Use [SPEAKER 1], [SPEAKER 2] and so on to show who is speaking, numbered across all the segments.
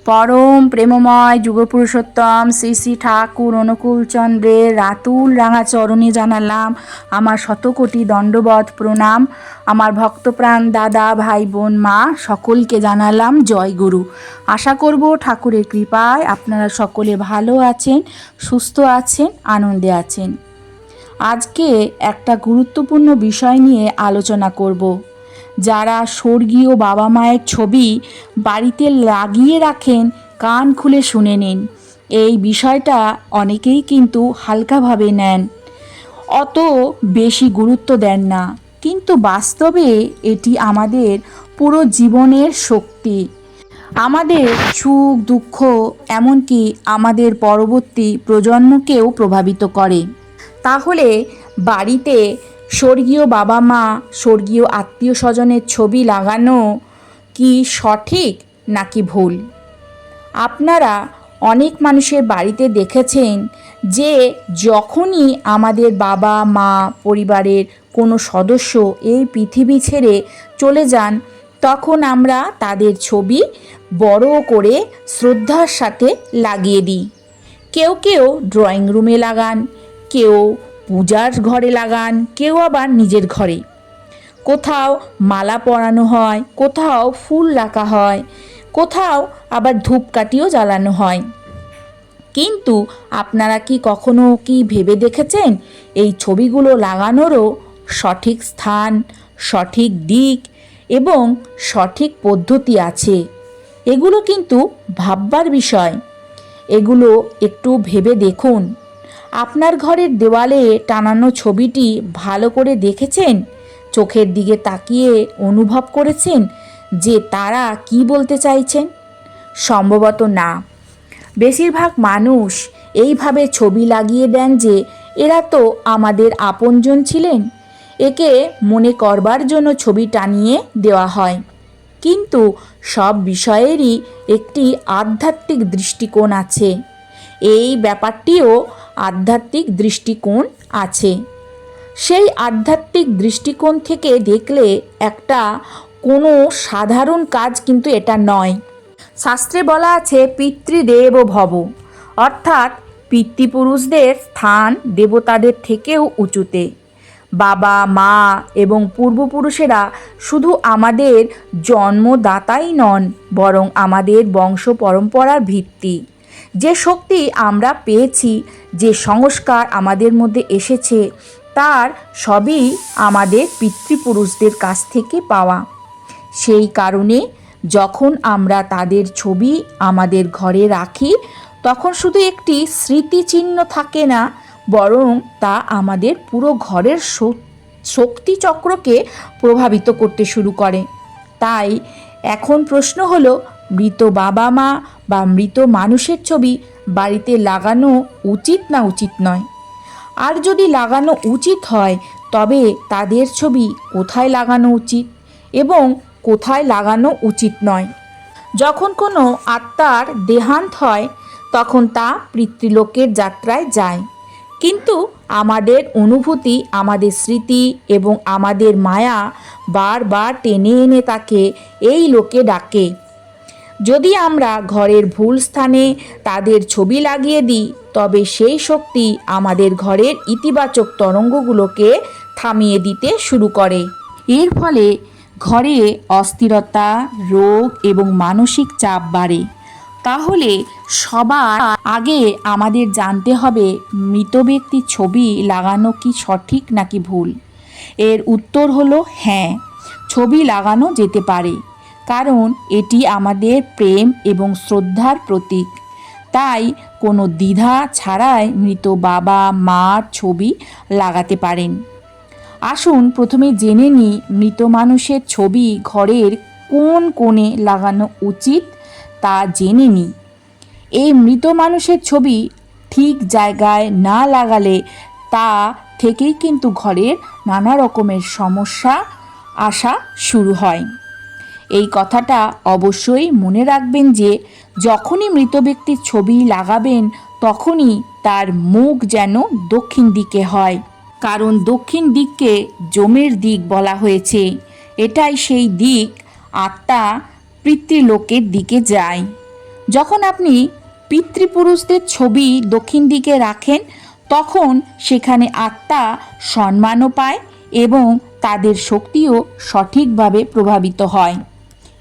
[SPEAKER 1] পরম প্রেমময় যুগপুরুষোত্তম শ্রী শ্রী ঠাকুর অনুকূল চন্দ্রের রাতুল রাঙা চরণে জানালাম আমার শতকোটি দণ্ডবত প্রণাম। আমার ভক্তপ্রাণ দাদা ভাই বোন মা সকলকে জানালাম জয় গুরু। আশা করব ঠাকুরের কৃপায় আপনারা সকলে ভালো আছেন, সুস্থ আছেন, আনন্দে আছেন। আজকে একটা গুরুত্বপূর্ণ বিষয় নিয়ে আলোচনা করব। যারা স্বর্গীয় বাবা মায়ের ছবি বাড়িতে লাগিয়ে রাখেন, কান খুলে শুনে নিন। এই বিষয়টা অনেকেই কিন্তু হালকাভাবে নেন, অত বেশি গুরুত্ব দেন না, কিন্তু বাস্তবে এটি আমাদের পুরো জীবনের শক্তি, আমাদের সুখ দুঃখ, এমনকি আমাদের পরবর্তী প্রজন্মকেও প্রভাবিত করে। তাহলে বাড়িতে স্বর্গীয় বাবা মা, স্বর্গীয় আত্মীয় স্বজনের ছবি লাগানো কি সঠিক নাকি ভুল? আপনারা অনেক মানুষের বাড়িতে দেখেছেন যে যখনই আমাদের বাবা মা, পরিবারের কোনো সদস্য এই পৃথিবী ছেড়ে চলে যান, তখন আমরা তাদের ছবি বড় করে শ্রদ্ধার সাথে লাগিয়ে দিই। কেউ কেউ ড্রয়িং রুমে লাগান, কেউ পূজার ঘরে লাগান, কেউ আবার নিজের ঘরে। কোথাও মালা পরানো হয়, কোথাও ফুল রাখা হয়, কোথাও আবার ধূপকাঠিও জ্বালানো হয়। কিন্তু আপনারা কি কখনো ভেবে দেখেছেন এই ছবিগুলো লাগানোরও সঠিক স্থান, সঠিক দিক এবং সঠিক পদ্ধতি আছে? এগুলো কিন্তু ভাববার বিষয়। এগুলো একটু ভেবে দেখুন। আপনার ঘরের দেওয়ালে টানানো ছবিটি ভালো করে দেখেছেন? চোখের দিকে তাকিয়ে অনুভব করেছেন যে তারা কি বলতে চাইছেন? সম্ভবত না। বেশিরভাগ মানুষ এইভাবে ছবি লাগিয়ে দেন যে এরা তো আমাদের আপনজন ছিলেন, একে মনে করবার জন্য ছবি টানিয়ে দেওয়া হয়। কিন্তু সব বিষয়েরই একটি আধ্যাত্মিক দৃষ্টিকোণ আছে। এই ব্যাপারটিও আধ্যাত্মিক দৃষ্টিকোণ আছে। সেই আধ্যাত্মিক দৃষ্টিকোণ থেকে দেখলে একটা কোনো সাধারণ কাজ কিন্তু এটা নয়। শাস্ত্রে বলা আছে পিতৃদেব ভব, অর্থাৎ পিতৃপুরুষদের স্থান দেবতাদের থেকেও উঁচুতে। বাবা মা এবং পূর্বপুরুষেরা শুধু আমাদের জন্মদাতাই নন, বরং আমাদের বংশ পরম্পরার ভিত্তি। যে শক্তি আমরা পেয়েছি, যে সংস্কার আমাদের মধ্যে এসেছে, তার সবই আমাদের পিতৃপুরুষদের কাছ থেকে পাওয়া। সেই কারণে যখন আমরা তাদের ছবি আমাদের ঘরে রাখি, তখন শুধু একটি স্মৃতিচিহ্ন থাকে না, বরং তা আমাদের পুরো ঘরের শক্তিচক্রকে প্রভাবিত করতে শুরু করে। তাই এখন প্রশ্ন হলো, মৃত বাবা মা বা মৃত মানুষের ছবি বাড়িতে লাগানো উচিত না উচিত নয়? আর যদি লাগানো উচিত হয়, তবে তাদের ছবি কোথায় লাগানো উচিত এবং কোথায় লাগানো উচিত নয়? যখন কোনো আত্মার দেহান্ত হয়, তখন তা পিতৃলোকের যাত্রায় যায়, কিন্তু আমাদের অনুভূতি, আমাদের স্মৃতি এবং আমাদের মায়া বারবার টেনে এনে তাকে এই লোকে ডাকে। যদি আমরা ঘরের ভুল স্থানে তাদের ছবি লাগিয়ে দিই, তবে সেই শক্তি আমাদের ঘরের ইতিবাচক তরঙ্গগুলোকে থামিয়ে দিতে শুরু করে। এর ফলে ঘরে অস্থিরতা, রোগ এবং মানসিক চাপ বাড়ে। তাহলে সবার আগে আমাদের জানতে হবে, মৃত ব্যক্তির ছবি লাগানো কি সঠিক নাকি ভুল? এর উত্তর হলো হ্যাঁ, ছবি লাগানো যেতে পারে, কারণ এটি আমাদের প্রেম এবং শ্রদ্ধার প্রতীক। তাই কোনো দ্বিধা ছাড়াই মৃত বাবা মার ছবি লাগাতে পারেন। আসুন প্রথমে জেনে নিই মৃত মানুষের ছবি ঘরের কোন কোণে লাগানো উচিত তা জেনে নিই। এই মৃত মানুষের ছবি ঠিক জায়গায় না লাগালে তা থেকেই কিন্তু ঘরের নানা রকমের সমস্যা আসা শুরু হয়। এই কথাটা অবশ্যই মনে রাখবেন যে যখনই মৃত ব্যক্তির ছবি লাগাবেন, তখনই তার মুখ যেন দক্ষিণ দিকে হয়, কারণ দক্ষিণ দিককে যমের দিক বলা হয়েছে। এটাই সেই দিক আত্মা পিতৃলোকের দিকে যায়। যখন আপনি পিতৃপুরুষদের ছবি দক্ষিণ দিকে রাখেন তখন সেখানে আত্মা সম্মানও পায় এবং তাদের শক্তিও সঠিকভাবে প্রভাবিত হয়।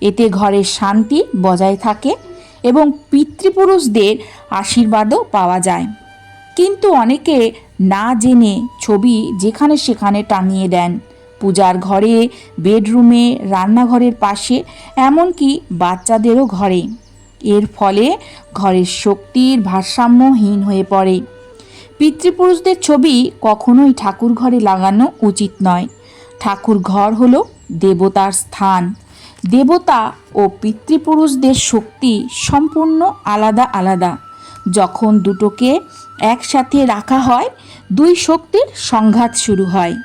[SPEAKER 1] এতে ঘরের শান্তি বজায় থাকে এবং পিতৃপুরুষদের আশীর্বাদও পাওয়া যায়। কিন্তু অনেকে না জেনে ছবি যেখানে সেখানে টাঙিয়ে দেন, পূজার ঘরে, বেডরুমে, রান্নাঘরের পাশে, এমনকি বাচ্চাদেরও ঘরে। এর ফলে ঘরের শক্তির ভারসাম্যহীন হয়ে পড়ে। পিতৃপুরুষদের ছবি কখনোই ঠাকুর ঘরে লাগানো উচিত নয়। ঠাকুর ঘর হলো দেবতার স্থান। দেবতা ও পিতৃপুরুষদের শক্তি সম্পূর্ণ আলাদা আলাদা। যখন দুটোকে একসাথে রাখা হয় দুই শক্তির সংঘাত শুরু হয়।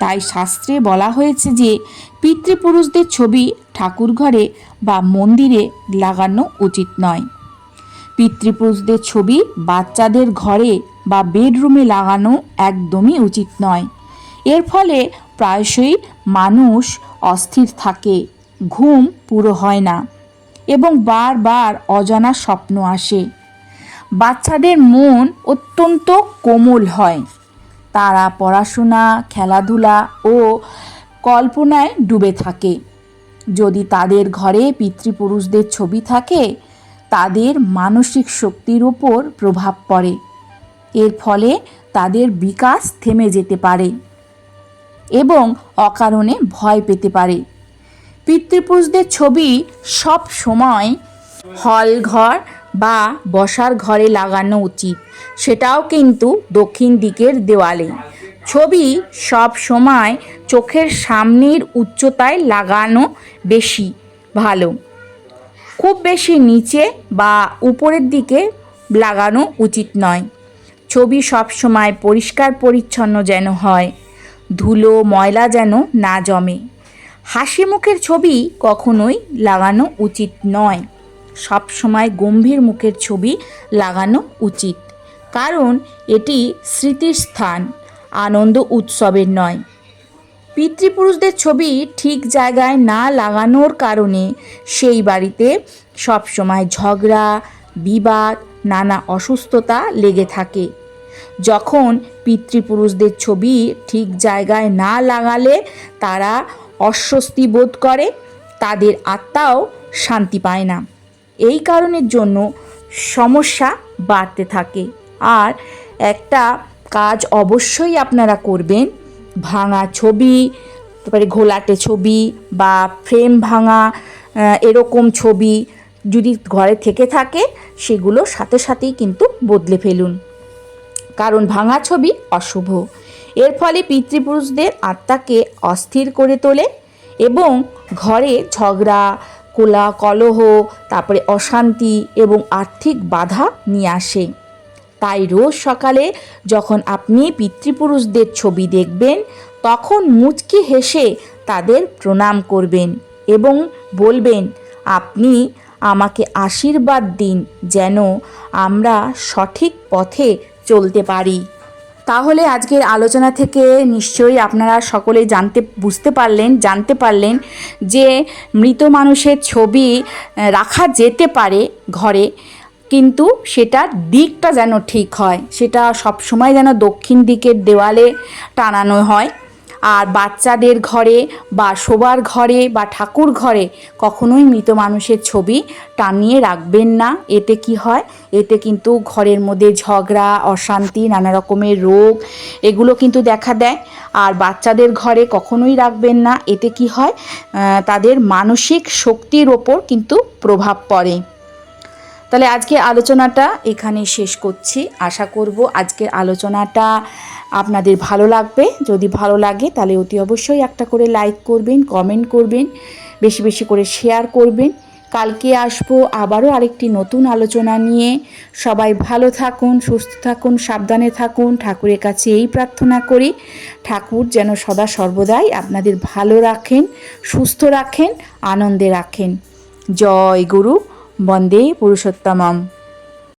[SPEAKER 1] তাই শাস্ত্রে বলা হয়েছে যে পিতৃপুরুষদের ছবি ঠাকুর ঘরে বা মন্দিরে লাগানো উচিত নয়। পিতৃপুরুষদের ছবি বাচ্চাদের ঘরে বা বেডরুমে লাগানো একদমই উচিত নয়। এর ফলে প্রায়শই মানুষ অস্থির থাকে, ঘুম পুরো হয় না এবং বারবার অজানা স্বপ্ন আসে। বাচ্চাদের মন অত্যন্ত কোমল হয়। তারা পড়াশোনা, খেলাধুলা ও কল্পনায় ডুবে থাকে। যদি তাদের ঘরে পিতৃপুরুষদের ছবি থাকে তাদের মানসিক শক্তির উপর প্রভাব পড়ে। এর ফলে তাদের বিকাশ থেমে যেতে পারে এবং অকারণে ভয় পেতে পারে। পিতৃপুরুষদের ছবি সব সময় হল ঘর বা বসার ঘরে লাগানো উচিত, সেটাও কিন্তু দক্ষিণ দিকের দেওয়ালে। ছবি সব সময় চোখের সামনের উচ্চতায় লাগানো বেশি ভালো। খুব বেশি নিচে বা উপরের দিকে লাগানো উচিত নয়। ছবি সব সময় পরিষ্কার পরিচ্ছন্ন যেন হয়, ধুলো ময়লা যেন না জমে। হাসি মুখের ছবি কখনোই লাগানো উচিত নয়। সব সময় গম্ভীর মুখের ছবি লাগানো উচিত, কারণ এটি স্মৃতির স্থান, আনন্দ উৎসবের নয়। পিতৃপুরুষদের ছবি ঠিক জায়গায় না লাগানোর কারণে সেই বাড়িতে সবসময় ঝগড়া, বিবাদ, নানা অসুস্থতা লেগে থাকে। যখন পিতৃপুরুষদের ছবি ঠিক জায়গায় না লাগালে তারা অস্বস্তি বোধ করে, তাদের আত্মাও শান্তি পায় না। এই কারণের জন্য সমস্যা বাড়তে থাকে। আর একটা কাজ অবশ্যই আপনারা করবেন, ভাঙা ছবি, তারপরে ঘোলাটে ছবি বা ফ্রেম ভাঙা এরকম ছবি যদি ঘরে থেকে থাকে সেগুলো সাথে সাথেই কিন্তু বদলে ফেলুন, কারণ ভাঙা ছবি অশুভ। এর ফলে পিতৃপুরুষদের আত্মাকে অস্থির করে তোলে এবং ঘরে ঝগড়া, কলহ, তারপরে অশান্তি এবং আর্থিক বাধা নিয়ে আসে। তাই রোজ সকালে যখন আপনি পিতৃপুরুষদের ছবি দেখবেন তখন মুচকি হেসে তাদের প্রণাম করবেন এবং বলবেন, আপনি আমাকে আশীর্বাদ দিন যেন আমরা সঠিক পথে চলতে পারি। তাহলে আজকের আলোচনা থেকে নিশ্চয়ই আপনারা সকলে বুঝতে পারলেন যে মৃত মানুষের ছবি রাখা যেতে পারে ঘরে, কিন্তু সেটার দিকটা যেন ঠিক হয়, সেটা সবসময় যেন দক্ষিণ দিকের দেওয়ালে টানানো হয়। আর বাচ্চাদের ঘরে বা শোবার ঘরে বা ঠাকুর ঘরে কখনোই মৃত মানুষের ছবি টানিয়ে রাখবেন না। এতে কি হয়, এতে কিন্তু ঘরের মধ্যে ঝগড়া, অশান্তি, নানা রকমের রোগ এগুলো কিন্তু দেখা দেয়। আর বাচ্চাদের ঘরে কখনোই রাখবেন না। এতে কি হয়, তাদের মানসিক শক্তির ওপর কিন্তু প্রভাব পড়ে। তাহলে আজকে আলোচনাটা এখানে শেষ করছি। আশা করব আজকের আলোচনাটা আপনাদের ভালো লাগবে। যদি ভালো লাগে তাহলে অতি অবশ্যই একটা করে লাইক করবেন, কমেন্ট করবেন, বেশি বেশি করে শেয়ার করবেন। কালকে আসবো আবারও আরেকটি নতুন আলোচনা নিয়ে। সবাই ভালো থাকুন, সুস্থ থাকুন, সাবধানে থাকুন। ঠাকুরের কাছে এই প্রার্থনা করি, ঠাকুর যেন সদা সর্বদাই আপনাদের ভালো রাখেন, সুস্থ রাখেন, আনন্দে রাখেন। জয় গুরু, বন্দে পুরুষোত্তমম।